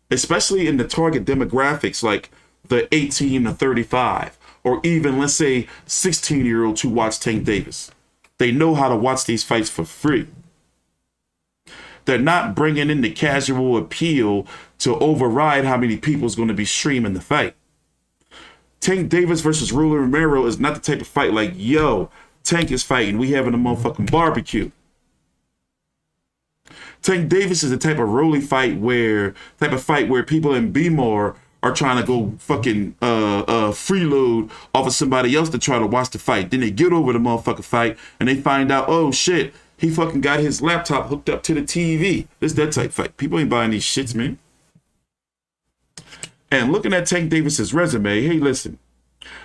especially in the target demographics like the 18 to 35. Or even, let's say, 16-year-olds who watch Tank Davis. They know how to watch these fights for free. They're not bringing in the casual appeal to override how many people is going to be streaming the fight. Tank Davis versus Rolly Romero is not the type of fight like, yo, Tank is fighting, we having a motherfucking barbecue. Tank Davis is the type of Rolly fight where people in B-more are trying to go fucking freeload off of somebody else to try to watch the fight. Then they get over the motherfucking fight and they find out, oh shit, he fucking got his laptop hooked up to the TV. It's that type fight. People ain't buying these shits, man. And looking at Tank Davis's resume, hey, listen,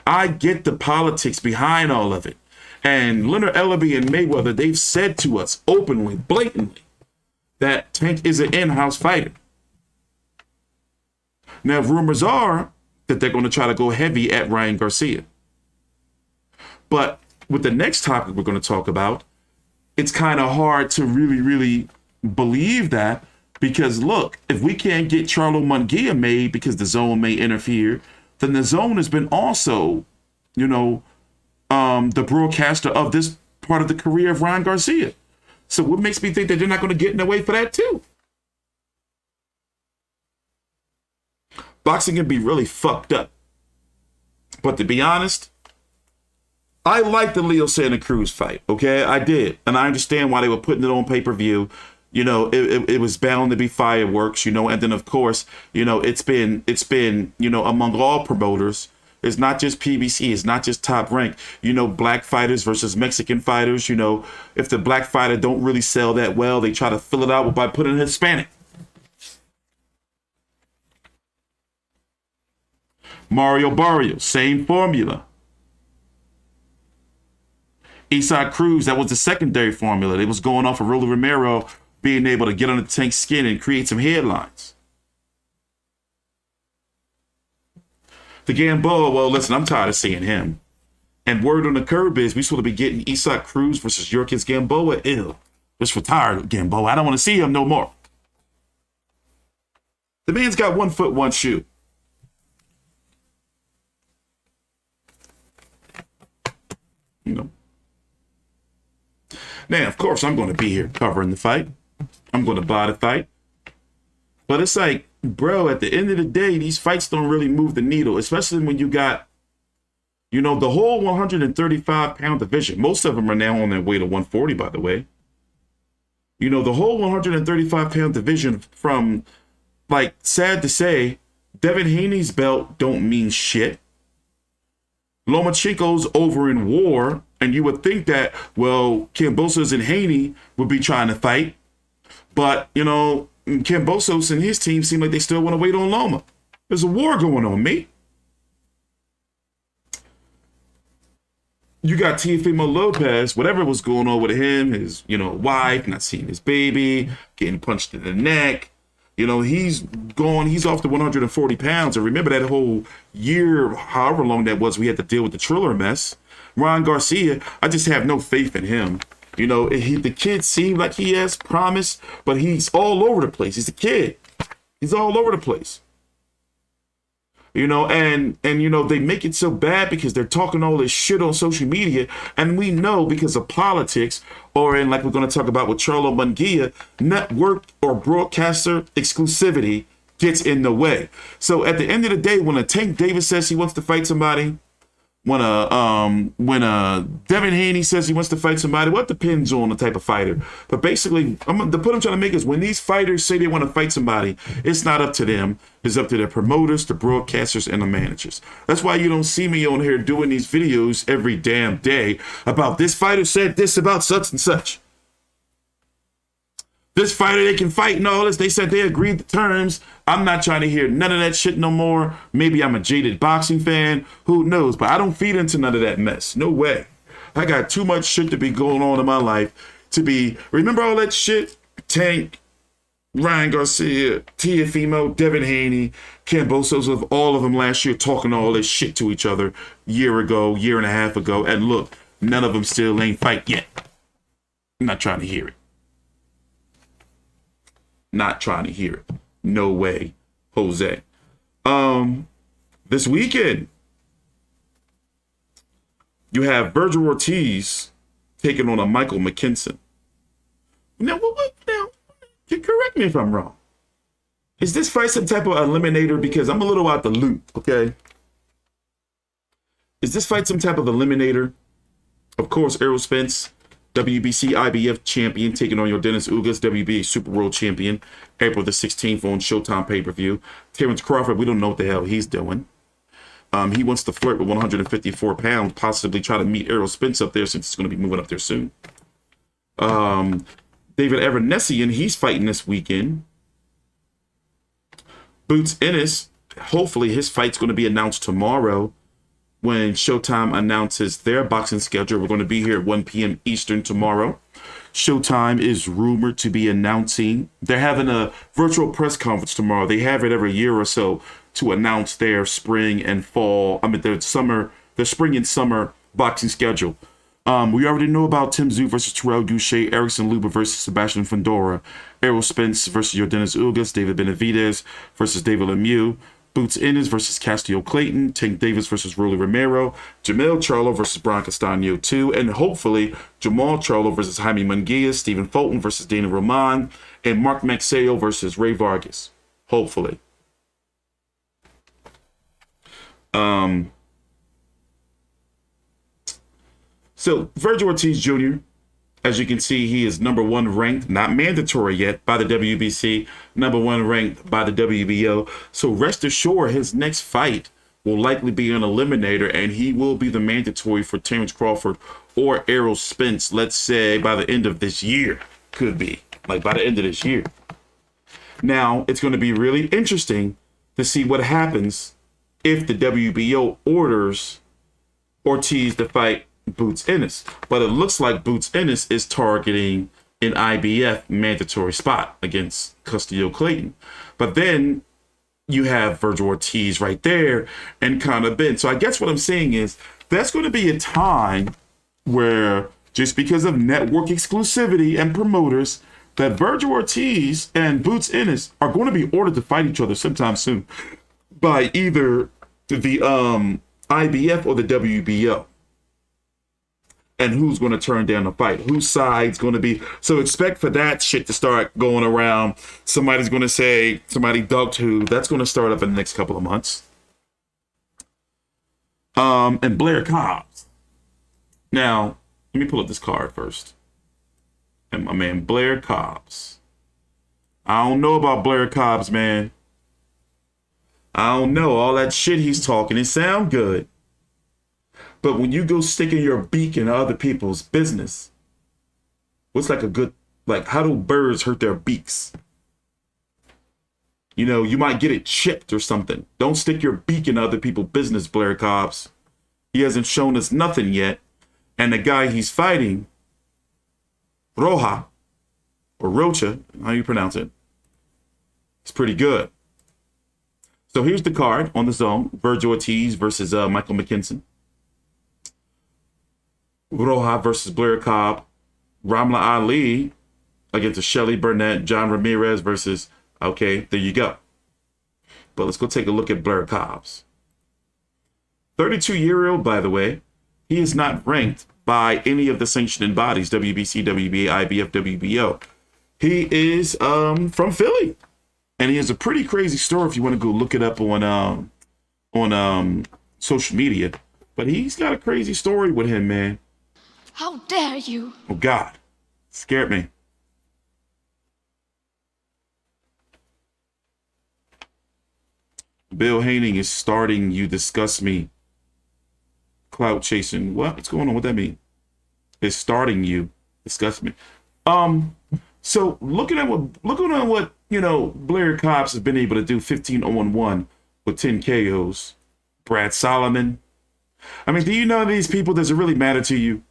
I get the politics behind all of it. And Leonard Ellaby and Mayweather, they've said to us openly, blatantly, that Tank is an in-house fighter. Now, rumors are that they're going to try to go heavy at Ryan Garcia. But with the next topic we're going to talk about, it's kind of hard to really, really believe that, because look, if we can't get Charlo Munguia made because the zone may interfere, then the zone has been also, the broadcaster of this part of the career of Ryan Garcia. So what makes me think that they're not going to get in the way for that too? Boxing can be really fucked up. But to be honest, I liked the Leo Santa Cruz fight, okay? I did. And I understand why they were putting it on pay-per-view. It was bound to be fireworks, and then of course, it's been, among all promoters. It's not just PBC, it's not just Top Rank, black fighters versus Mexican fighters, if the black fighter don't really sell that well, they try to fill it out by putting Hispanic. Mario Barrios, same formula. Isaac Cruz, that was the secondary formula. They was going off of Rolly Romero being able to get on the Tank's skin and create some headlines. The Gamboa, well, listen, I'm tired of seeing him. And word on the curb is we supposed to be getting Isaac Cruz versus Yorkins Gamboa. Ew. Just retired Gamboa. I don't want to see him no more. The man's got 1 foot, 1 shoe. Now, of course, I'm going to be here covering the fight. I'm going to buy the fight. But it's like, bro, at the end of the day, these fights don't really move the needle, especially when you got, the whole 135-pound division. Most of them are now on their way to 140, by the way. The whole 135-pound division from, sad to say, Devin Haney's belt don't mean shit. Lomachenko's over in war, and you would think that, well, Kambosos and Haney would be trying to fight. But, Kambosos and his team seem like they still want to wait on Loma. There's a war going on, mate. You got Teofimo Lopez, whatever was going on with him, his, wife, not seeing his baby, getting punched in the neck. He's off to 140 pounds. And remember that whole year, however long that was, we had to deal with the Triller mess. Ryan Garcia, I just have no faith in him. The kid seemed like he has promise, but he's all over the place. He's a kid. He's all over the place. And they make it so bad because they're talking all this shit on social media. And we know because of politics, or in like we're going to talk about with Charlo Munguia, network or broadcaster exclusivity gets in the way. So at the end of the day, when a Tank Davis says he wants to fight somebody, when Devin Haney says he wants to fight somebody, well, it depends on the type of fighter. But basically, the point I'm trying to make is when these fighters say they want to fight somebody, it's not up to them. It's up to their promoters, the broadcasters, and the managers. That's why you don't see me on here doing these videos every damn day about this fighter said this about such and such. This fighter, they can fight and all this. They said they agreed to terms. I'm not trying to hear none of that shit no more. Maybe I'm a jaded boxing fan. Who knows? But I don't feed into none of that mess. No way. I got too much shit to be going on in my life to be. Remember all that shit? Tank, Ryan Garcia, Teofimo, Devin Haney, Kambosos, of all of them last year talking all this shit to each other year and a half ago. And look, none of them still ain't fight yet. I'm not trying to hear it. Not trying to hear it. No way, Jose. This weekend, you have Virgil Ortiz taking on a Michael McKinson. Now, correct me if I'm wrong. Is this fight some type of eliminator? Because I'm a little out the loop, okay? Is this fight some type of eliminator? Of course, Errol Spence, WBC IBF champion, taking on your Dennis Ugas, WBA Super World champion, April the 16th on Showtime pay-per-view. Terrence Crawford, we don't know what the hell he's doing. He wants to flirt with 154 pounds, possibly try to meet Errol Spence up there since it's going to be moving up there soon. David Evanesian, he's fighting this weekend. Boots Ennis, hopefully his fight's going to be announced tomorrow when Showtime announces their boxing schedule. We're going to be here at 1 p.m. Eastern tomorrow. Showtime is rumored to be announcing. They're having a virtual press conference tomorrow. They have it every year or so to announce their spring and fall. Their spring and summer boxing schedule. We already know about Tzsyu versus Terrell Gausha, Erickson Lubin versus Sebastian Fundora, Errol Spence versus Yordenis Ugas, David Benavidez versus David Lemieux, Boots Ennis versus Castano Clayton, Tank Davis versus Romero, Jermell Charlo versus Brian Castano 2, and hopefully Jermall Charlo versus Jaime Munguia, Stephen Fulton versus Dana Roman, and Mark Maxayo versus Ray Vargas. Hopefully. So Virgil Ortiz Jr., as you can see, he is #1 ranked, not mandatory yet, by the WBC, #1 ranked by the WBO. So rest assured, his next fight will likely be an eliminator, and he will be the mandatory for Terrence Crawford or Errol Spence, let's say by the end of this year. Could be, like by the end of this year. Now, it's going to be really interesting to see what happens if the WBO orders Ortiz to fight Boots Ennis. But it looks like Boots Ennis is targeting an IBF mandatory spot against Castano Clayton. But then you have Virgil Ortiz right there and kind of Ben. So I guess what I'm saying is that's going to be a time where, just because of network exclusivity and promoters, that Virgil Ortiz and Boots Ennis are going to be ordered to fight each other sometime soon by either the IBF or the WBO. And who's going to turn down the fight? Whose side's going to be? So expect for that shit to start going around. Somebody's going to say somebody ducked who. That's going to start up in the next couple of months. And Blair Cobbs. Now, let me pull up this card first. And my man Blair Cobbs. I don't know about Blair Cobbs, man. I don't know. All that shit he's talking, it sound good. But when you go sticking your beak in other people's business, what's like a good, like, how do birds hurt their beaks? You know, you might get it chipped or something. Don't stick your beak in other people's business, Blair Cobbs. He hasn't shown us nothing yet. And the guy he's fighting, Rocha, or Rocha, how you pronounce it, it's pretty good. So here's the card on the zone. Virgil Ortiz versus Michael McKinson. Roja versus Blair Cobb. Ramla Ali against Shelly Burnett. John Ramirez versus, okay, there you go. But let's go take a look at Blair Cobbs. 32-year-old, by the way. He is not ranked by any of the sanctioning bodies, WBC, WBA, IBF, WBO. He is from Philly. And he has a pretty crazy story if you want to go look it up on social media. But he's got a crazy story with him, man. How dare you? Oh, God. Scared me. Bill Haining is starting You Disgust Me. Clout chasing. What? What's going on? What that mean? It's starting You Disgust Me. So looking at what you know, Blair Cobbs has been able to do, 15-0-1 with 10 KOs. Brad Solomon. I mean, do you know these people? Does it really matter to you?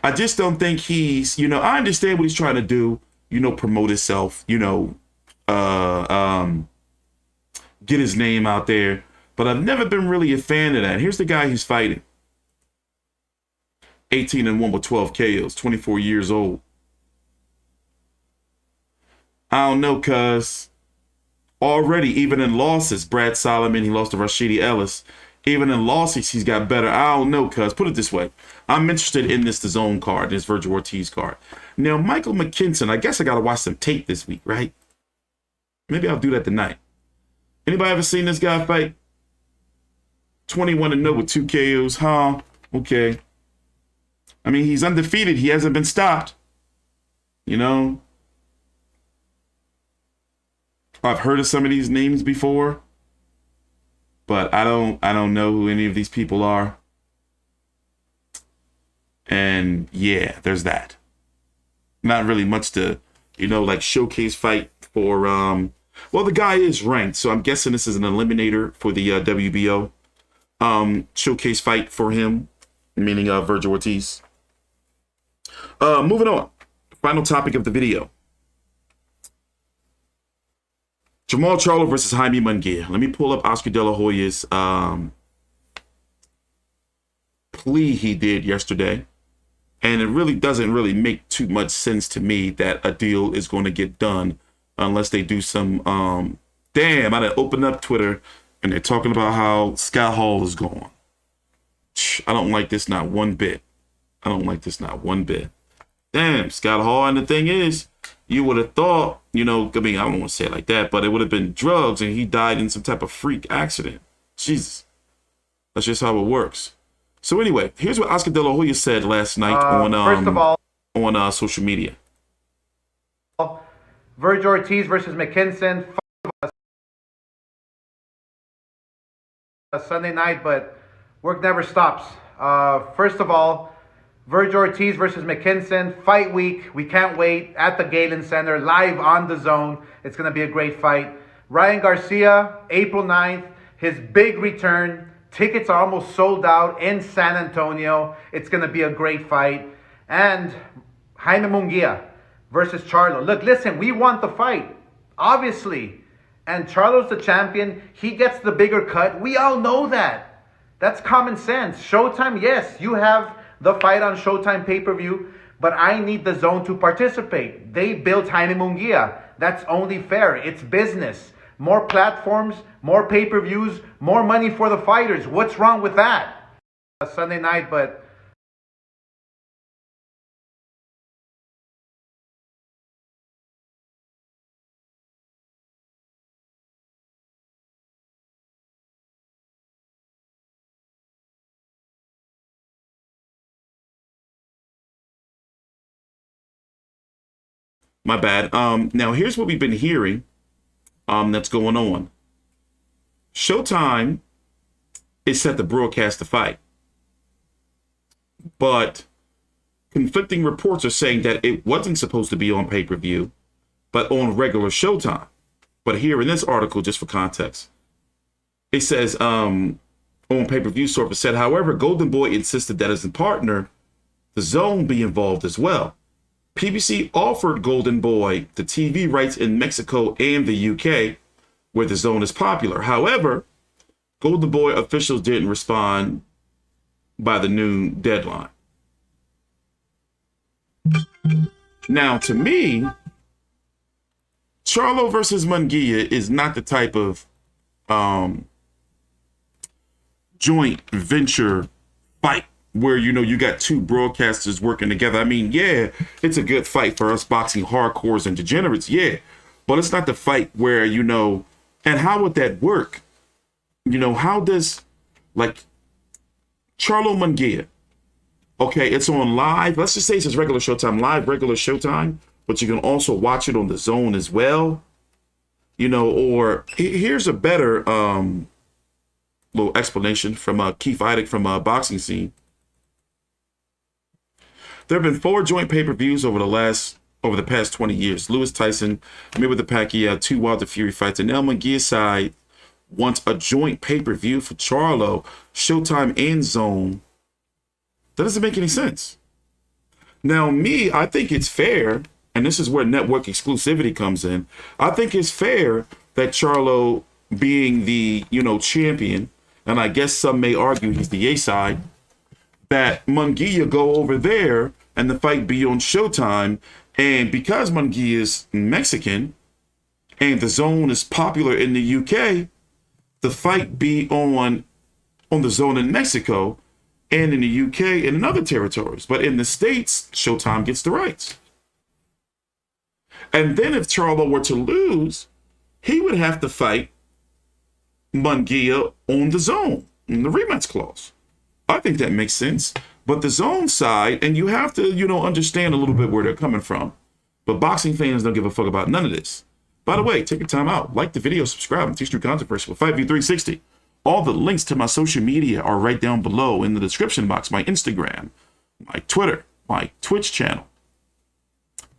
I just don't think he's, you know, I understand what he's trying to do, you know, promote himself, you know, get his name out there. But I've never been really a fan of that. Here's the guy he's fighting. 18-1 with 12 KOs, 24 years old. I don't know, cuz already, even in losses, Brad Solomon, he lost to Rashidi Ellis. Even in losses, he's got better. I don't know, cuz. Put it this way. I'm interested in this DAZN card, this Virgil Ortiz card. Now, Michael McKinson, I guess I got to watch some tape this week, right? Maybe I'll do that tonight. Anybody ever seen this guy fight? 21-0 with 2 KOs, huh? Okay. I mean, he's undefeated. He hasn't been stopped. You know? I've heard of some of these names before. But I don't know who any of these people are. And yeah, there's that. Not really much to, you know, like showcase fight for, well, the guy is ranked, so I'm guessing this is an eliminator for the WBO. Showcase fight for him, meaning Virgil Ortiz. Moving on. Final topic of the video. Jermall Charlo versus Jaime Munguia. Let me pull up Oscar De La Hoya's plea he did yesterday. And it really doesn't really make too much sense to me that a deal is going to get done unless they do some, damn, I done opened up Twitter and they're talking about how Scott Hall is gone. I don't like this not one bit. I don't like this not one bit. Damn, Scott Hall. And the thing is, you would have thought, you know, I mean, I don't want to say it like that, but it would have been drugs and he died in some type of freak accident. Jesus. That's just how it works. So anyway, here's what Oscar De La Hoya said last night first of all, on social media. Virgil Ortiz versus McKinson. Sunday night, but work never stops. First of all, Virgil Ortiz versus McKinson, fight week. We can't wait at the Galen Center, live on the Zone. It's going to be a great fight. Ryan Garcia, April 9th, his big return. Tickets are almost sold out in San Antonio. It's going to be a great fight. And Jaime Munguia versus Charlo. Look, listen, we want the fight, obviously. And Charlo's the champion. He gets the bigger cut. We all know that. That's common sense. Showtime, yes, you have the fight on Showtime pay-per-view, but I need the Zone to participate. They built Jaime Munguia. That's only fair. It's business. More platforms, more pay-per-views, more money for the fighters. What's wrong with that? Sunday night, but My bad. Now here's what we've been hearing that's going on. Showtime is set to broadcast the fight, but conflicting reports are saying that it wasn't supposed to be on pay-per-view, but on regular Showtime. But here in this article, just for context, it says on pay-per-view source said, however, Golden Boy insisted that his partner, the Zone, be involved as well. PBC offered Golden Boy the TV rights in Mexico and the UK, where the Zone is popular. However, Golden Boy officials didn't respond by the noon deadline. Now, to me, Charlo versus Munguia is not the type of joint venture fight where, you know, you got two broadcasters working together. I mean, yeah, it's a good fight for us boxing hardcores and degenerates, yeah. But it's not the fight where, you know, and how would that work? You know, how does, like, Charlo Munguia, okay, it's on live. Let's just say it's regular Showtime, live, regular Showtime, but you can also watch it on the Zone as well. You know, or here's a better little explanation from Keith Idek from Boxing Scene. There have been 4 joint pay-per-views over the past 20 years. Lewis Tyson, Mayweather Pacquiao, 2 Wilder Fury fights, and now Munguia's side wants a joint pay-per-view for Charlo, Showtime, and Zone. That doesn't make any sense. Now, I think it's fair, and this is where network exclusivity comes in. I think it's fair that Charlo, being the, you know, champion, and I guess some may argue he's the A side, that Munguia go over there and the fight be on Showtime. And because Munguia is Mexican and the Zone is popular in the UK, the fight be on the Zone in Mexico and in the UK and in other territories. But in the States, Showtime gets the rights. And then if Charlo were to lose, he would have to fight Munguia on the Zone, in the rematch clause. I think that makes sense. But the Zone side, and you have to, you know, understand a little bit where they're coming from. But boxing fans don't give a fuck about none of this. By the way, take your time out. Like the video, subscribe, and teach through controversy with FV360. All the links to my social media are right down below in the description box. My Instagram, my Twitter, my Twitch channel.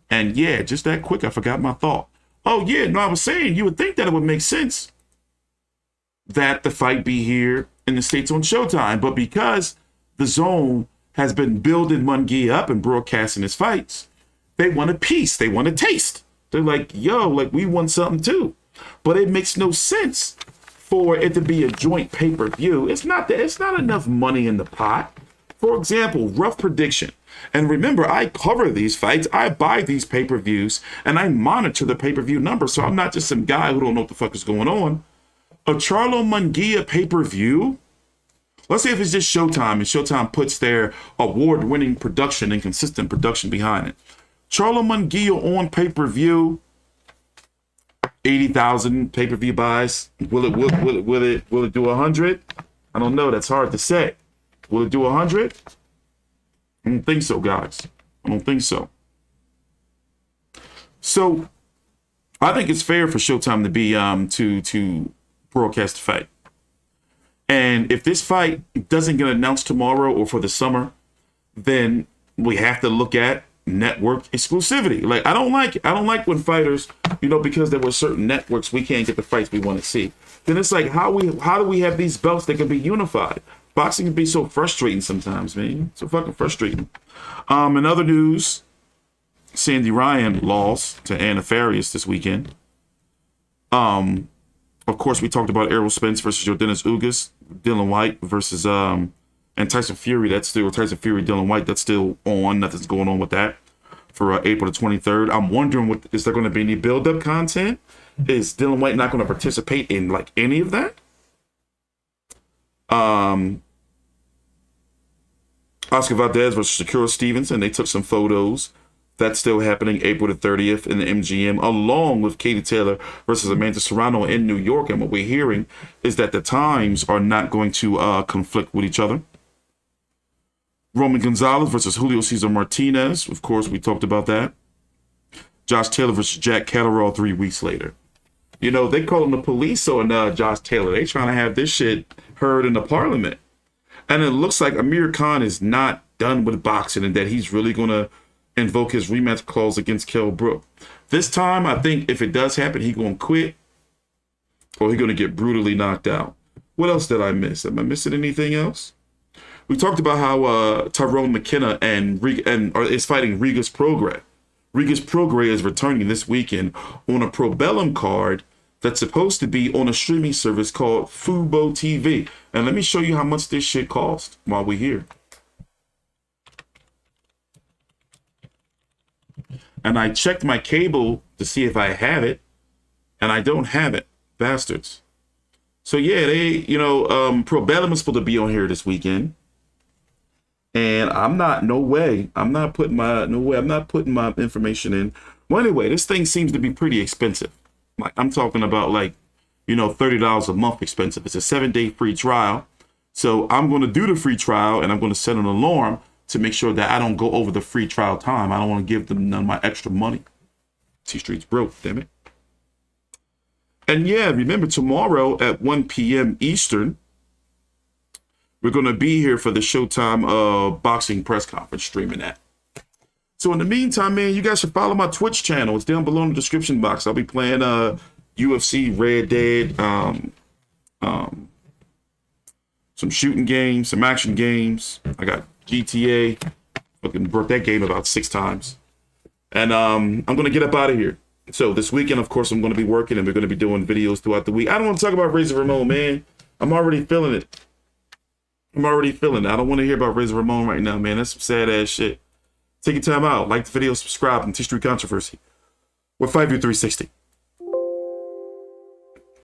And yeah, just that quick, I forgot my thought. Oh yeah, no, I was saying you would think that it would make sense that the fight be here in the States on Showtime. But because the Zone has been building Munguia up and broadcasting his fights, they want a piece. They want a taste. They're like, yo, like, we want something too. But it makes no sense for it to be a joint pay-per-view. It's not enough money in the pot For example, rough prediction. And remember, I cover these fights, I buy these pay-per-views, and I monitor the pay-per-view numbers, so I'm not just some guy who don't know what the fuck is going on. A Charlo Munguia pay-per-view, let's say if it's just Showtime, and Showtime puts their award-winning production and consistent production behind it. Charlo Munguia on pay-per-view, 80,000 pay-per-view buys. Will it do 100? I don't know. That's hard to say. Will it do 100? I don't think so, guys. I don't think so. So, I think it's fair for Showtime to be to broadcast the fight. And if this fight doesn't get announced tomorrow or for the summer, then we have to look at network exclusivity. Like, I don't like it. I don't like when fighters, because there were certain networks, we can't get the fights we want to see. Then it's like, how do we have these belts that can be unified? Boxing can be so frustrating sometimes, man. So fucking frustrating. In other news, Sandy Ryan lost to Anna Farias this weekend. Of course, we talked about Errol Spence versus Yordenis Ugas, Dylan White versus and Tyson Fury. Tyson Fury, Dylan White. That's still on. Nothing's going on with that for April the 23rd. I'm wondering, is there going to be any build-up content? Is Dylan White not going to participate in like any of that? Oscar Valdez versus Shakur Stevenson. They took some photos. That's still happening April the 30th in the MGM, along with Katie Taylor versus Amanda Serrano in New York. And what we're hearing is that the times are not going to conflict with each other. Roman Gonzalez versus Julio Cesar Martinez. Of course, we talked about that. Josh Taylor versus Jack Catterall 3 weeks later. They calling the police on Josh Taylor. They trying to have this shit heard in the parliament. And it looks like Amir Khan is not done with boxing and that he's really going to invoke his rematch clause against Kell Brook. This time, I think if it does happen, he's going to quit or he's going to get brutally knocked out. What else did I miss? Am I missing anything else? We talked about how Tyrone McKenna is fighting Regis Prograis. Regis Prograis is returning this weekend on a Probellum card that's supposed to be on a streaming service called Fubo TV. And let me show you how much this shit cost while we're here. And I checked my cable to see if I have it, and I don't have it. Bastards. So yeah, Probellum is supposed to be on here this weekend. And I'm not putting my information in. Well, anyway, this thing seems to be pretty expensive. Like, I'm talking about $30 a month expensive. It's a 7-day free trial. So I'm going to do the free trial and I'm going to set an alarm to make sure that I don't go over the free trial time. I don't want to give them none of my extra money. T-Street's broke, damn it. And yeah, remember tomorrow at 1 p.m. Eastern, we're going to be here for the Showtime boxing press conference, streaming that. So in the meantime, man, you guys should follow my Twitch channel. It's down below in the description box. I'll be playing UFC, Red Dead, some shooting games, some action games. I got GTA. Fucking broke that game about 6 times. And I'm going to get up out of here. So this weekend, of course, I'm going to be working and we're going to be doing videos throughout the week. I don't want to talk about Razor Ramon, man. I'm already feeling it. I don't want to hear about Razor Ramon right now, man. That's some sad ass shit. Take your time out. Like the video, subscribe, and T-Street Controversy with FV360.